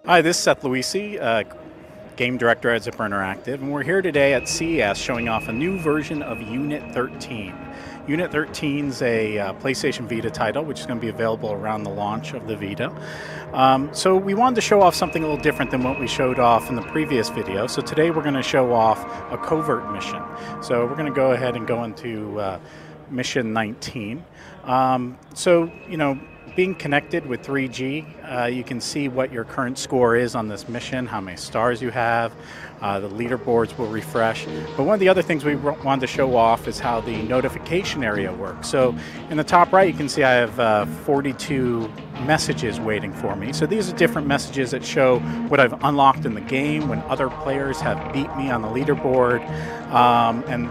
Hi, this is Seth Luisi, Game Director at Zipper Interactive, and we're here today at CES showing off a new version of Unit 13. Unit 13 is a PlayStation Vita title, which is going to be available around the launch of the Vita. So we wanted to show off something a little different than what we showed off in the previous video. So today we're going to show off a covert mission. So we're going to go ahead and go into mission 19. Being connected with 3G, you can see what your current score is on this mission, how many stars you have. The leaderboards will refresh. But one of the other things we wanted to show off is how the notification area works. So in the top right, you can see I have 42 messages waiting for me. So these are different messages that show what I've unlocked in the game, when other players have beat me on the leaderboard, and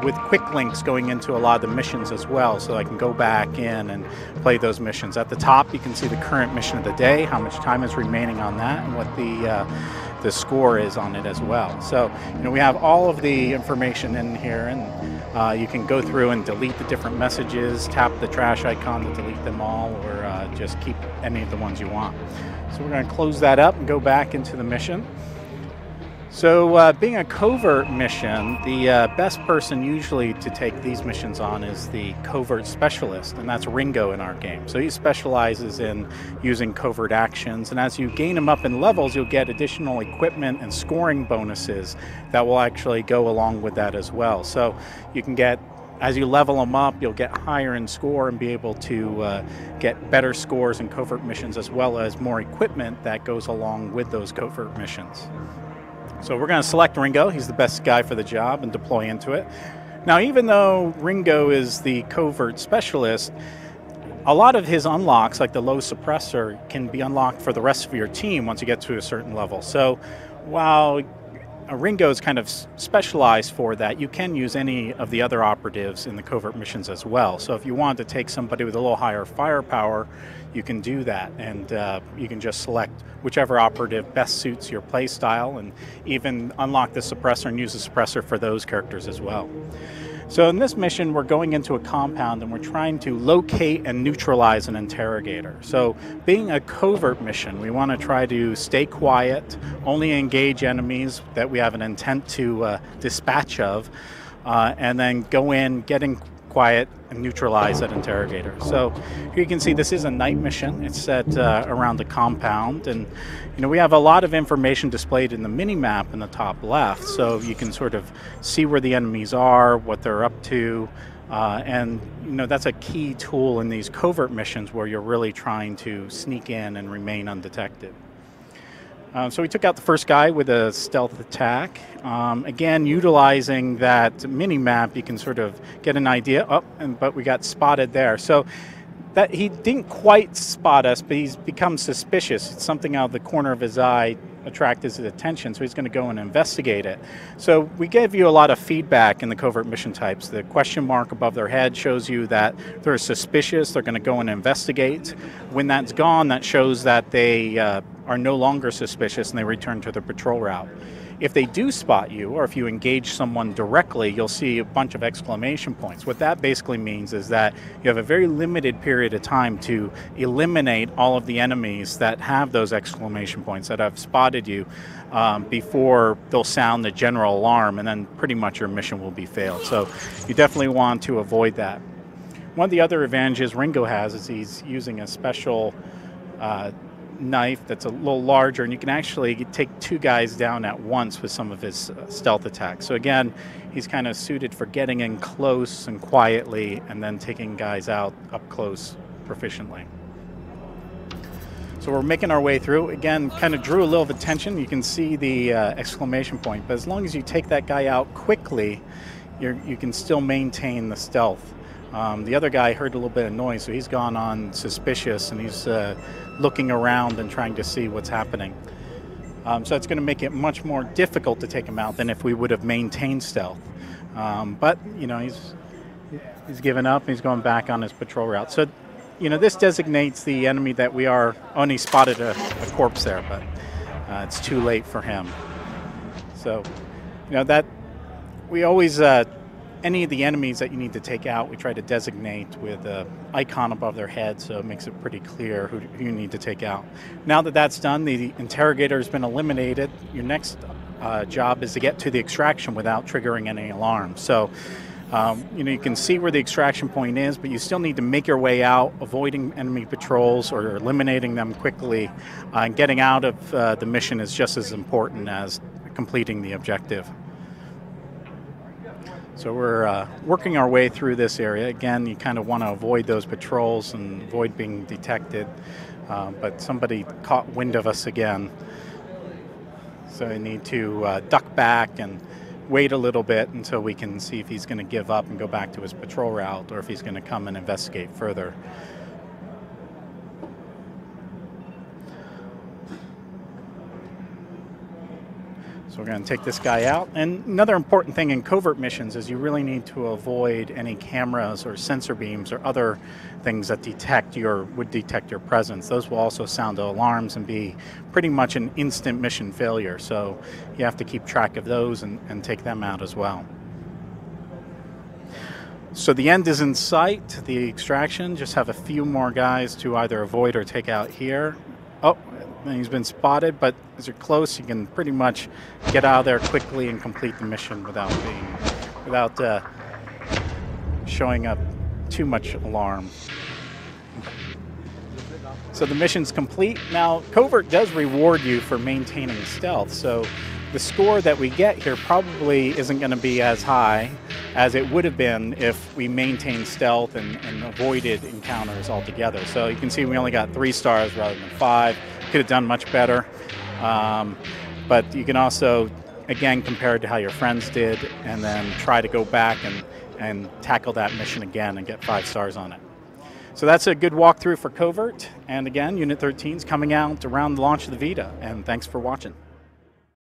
with quick links going into a lot of the missions as well, so I can go back in and play those missions. At the top, you can see the current mission of the day, how much time is remaining on that, and what the score is on it as well. So, we have all of the information in here, and you can go through and delete the different messages, tap the trash icon to delete them all, or just keep any of the ones you want. So we're going to close that up and go back into the mission. So being a covert mission, the best person usually to take these missions on is the covert specialist, and that's Ringo in our game. So he specializes in using covert actions, and as you gain him up in levels, you'll get additional equipment and scoring bonuses that will actually go along with that as well. So you can get, as you level them up, you'll get higher in score and be able to get better scores in covert missions, as well as more equipment that goes along with those covert missions. So we're going to select Ringo. He's the best guy for the job, and deploy into it. Now, even though Ringo is the covert specialist, a lot of his unlocks, like the low suppressor, can be unlocked for the rest of your team once you get to a certain level. So while Ringo is kind of specialized for that, you can use any of the other operatives in the covert missions as well. So if you want to take somebody with a little higher firepower, you can do that, and you can just select whichever operative best suits your play style, and even unlock the suppressor and use the suppressor for those characters as well. So in this mission, we're going into a compound and we're trying to locate and neutralize an interrogator. So being a covert mission, we want to try to stay quiet, only engage enemies that we have an intent to dispatch of, and then go in, get in quiet, and neutralize that interrogator. So here you can see this is a night mission. It's set around the compound, and we have a lot of information displayed in the mini-map in the top left, so you can sort of see where the enemies are, what they're up to, and that's a key tool in these covert missions where you're really trying to sneak in and remain undetected. So we took out the first guy with a stealth attack. Again, utilizing that mini-map, you can sort of get an idea. But we got spotted there. So that he didn't quite spot us, but he's become suspicious. It's something out of the corner of his eye attracted his attention, so he's going to go and investigate it. So we gave you a lot of feedback in the covert mission types. The question mark above their head shows you that they're suspicious, they're going to go and investigate. When that's gone, that shows that they are no longer suspicious and they return to their patrol route. If they do spot you, or if you engage someone directly, you'll see a bunch of exclamation points. What that basically means is that you have a very limited period of time to eliminate all of the enemies that have those exclamation points, that have spotted you, before they'll sound the general alarm, and then pretty much your mission will be failed. So you definitely want to avoid that. One of the other advantages Ringo has is he's using a special knife that's a little larger, and you can actually take two guys down at once with some of his stealth attacks. So again, he's kind of suited for getting in close and quietly, and then taking guys out up close proficiently. So we're making our way through. Again, kind of drew a little attention. You can see the exclamation point, but as long as you take that guy out quickly, you can still maintain the stealth. The other guy heard a little bit of noise, so he's gone on suspicious, and he's looking around and trying to see what's happening. So it's going to make it much more difficult to take him out than if we would have maintained stealth. But he's given up, and he's going back on his patrol route. So this designates the enemy that we are. Only spotted a corpse there, but it's too late for him. So that we always any of the enemies that you need to take out, we try to designate with an icon above their head, so it makes it pretty clear who you need to take out. Now that that's done, the interrogator has been eliminated. Your next job is to get to the extraction without triggering any alarms. So you can see where the extraction point is, but you still need to make your way out, avoiding enemy patrols or eliminating them quickly. And getting out of the mission is just as important as completing the objective. So we're working our way through this area. Again, you kind of want to avoid those patrols and avoid being detected, but somebody caught wind of us again. So you need to duck back and wait a little bit until we can see if he's going to give up and go back to his patrol route, or if he's going to come and investigate further. So we're going to take this guy out. And another important thing in covert missions is you really need to avoid any cameras or sensor beams or other things that would detect your presence. Those will also sound alarms and be pretty much an instant mission failure. So you have to keep track of those and take them out as well. So the end is in sight, the extraction. Just have a few more guys to either avoid or take out here. Oh, he's been spotted, but as you're close, you can pretty much get out of there quickly and complete the mission without showing up too much alarm. So the mission's complete. Now, Covert does reward you for maintaining stealth, so the score that we get here probably isn't going to be as high as it would have been if we maintained stealth and avoided encounters altogether. So you can see we only got 3 stars rather than 5. Could have done much better. But you can also, again, compare it to how your friends did and then try to go back and tackle that mission again and get 5 stars on it. So that's a good walkthrough for Covert. And again, Unit 13 is coming out around the launch of the Vita. And thanks for watching.